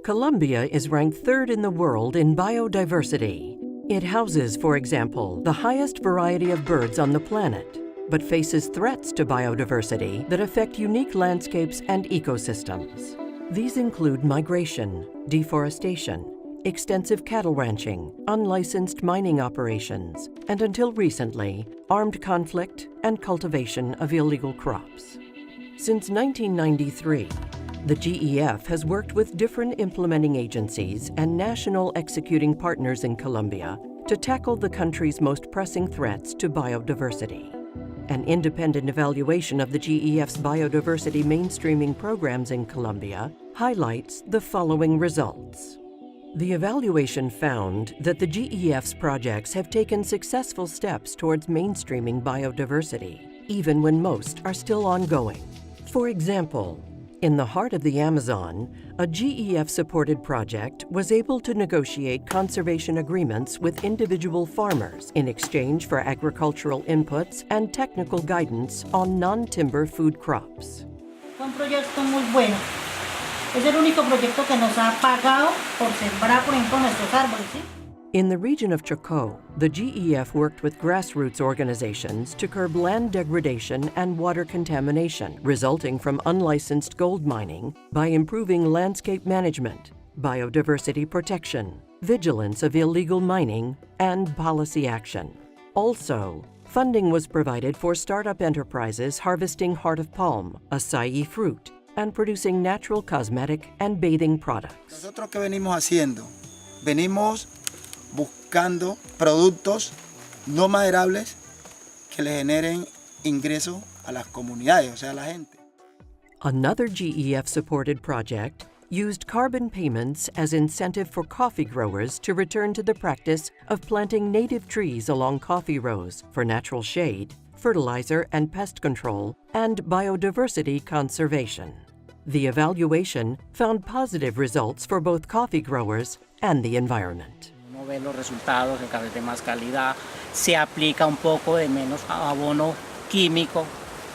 Colombia is ranked third in the world in biodiversity. It houses, for example, the highest variety of birds on the planet, but faces threats to biodiversity that affect unique landscapes and ecosystems. These include migration, deforestation, extensive cattle ranching, unlicensed mining operations, and until recently, armed conflict and cultivation of illegal crops. Since 1993, the GEF has worked with different implementing agencies and national executing partners in Colombia to tackle the country's most pressing threats to biodiversity. An independent evaluation of the GEF's biodiversity mainstreaming programs in Colombia highlights the following results. The evaluation found that the GEF's projects have taken successful steps towards mainstreaming biodiversity, even when most are still ongoing. For example, in the heart of the Amazon, a GEF-supported project was able to negotiate conservation agreements with individual farmers in exchange for agricultural inputs and technical guidance on non-timber food crops. Un proyecto muy bueno. Es el único proyecto que nos ha pagado por sembrar, por ejemplo, nuestros árboles, ¿sí? In the region of Chocó, the GEF worked with grassroots organizations to curb land degradation and water contamination resulting from unlicensed gold mining by improving landscape management, biodiversity protection, vigilance of illegal mining, and policy action. Also, funding was provided for startup enterprises harvesting heart of palm, acai fruit, and producing natural cosmetic and bathing products. Nosotros ¿qué venimos haciendo? Venimos buscando productos no maderables que le generen ingresos a las comunidades, o sea, a la gente. Another GEF-supported project used carbon payments as incentive for coffee growers to return to the practice of planting native trees along coffee rows for natural shade, fertilizer and pest control, and biodiversity conservation. The evaluation found positive results for both coffee growers and the environment. Uno ve los resultados, el café de más calidad, se aplica un poco de menos abono químico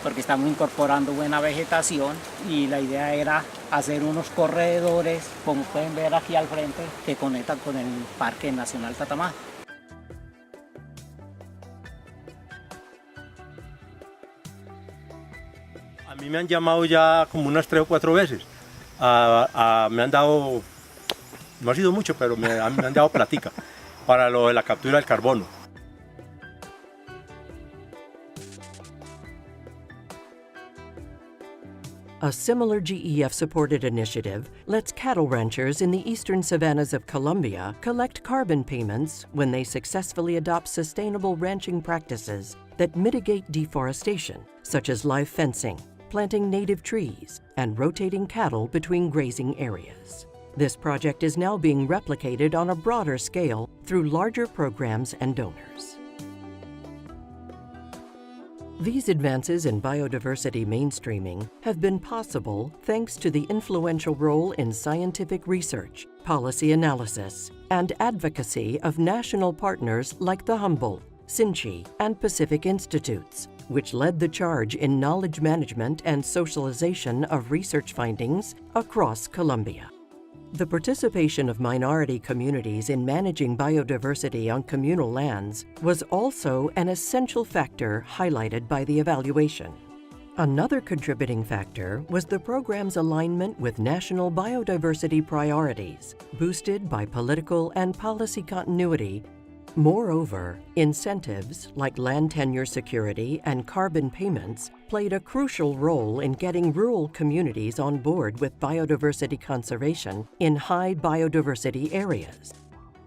porque estamos incorporando buena vegetación y la idea era hacer unos corredores, como pueden ver aquí al frente, que conectan con el Parque Nacional Tatamá. A mí me han llamado ya como unas 3 o 4 veces. Me han dado, no ha sido mucho, pero me han dado platica para lo de la captura del carbono. A similar GEF-supported initiative lets cattle ranchers in the eastern savannas of Colombia collect carbon payments when they successfully adopt sustainable ranching practices that mitigate deforestation, such as live fencing, planting native trees, and rotating cattle between grazing areas. This project is now being replicated on a broader scale through larger programs and donors. These advances in biodiversity mainstreaming have been possible thanks to the influential role in scientific research, policy analysis, and advocacy of national partners like the Humboldt, Sinchi, and Pacific Institutes, which led the charge in knowledge management and socialization of research findings across Colombia. The participation of minority communities in managing biodiversity on communal lands was also an essential factor highlighted by the evaluation. Another contributing factor was the program's alignment with national biodiversity priorities, boosted by political and policy continuity. Moreover, incentives like land tenure security and carbon payments played a crucial role in getting rural communities on board with biodiversity conservation in high biodiversity areas.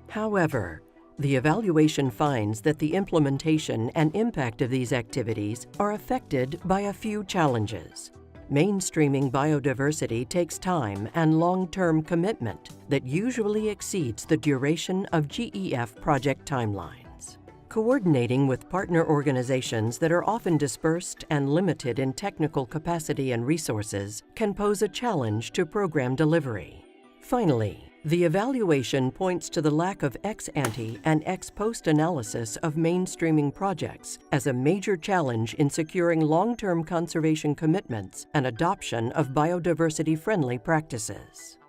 However, the evaluation finds that the implementation and impact of these activities are affected by a few challenges. Mainstreaming biodiversity takes time and long-term commitment that usually exceeds the duration of GEF project timelines. Coordinating with partner organizations that are often dispersed and limited in technical capacity and resources can pose a challenge to program delivery. Finally, the evaluation points to the lack of ex-ante and ex-post analysis of mainstreaming projects as a major challenge in securing long-term conservation commitments and adoption of biodiversity-friendly practices.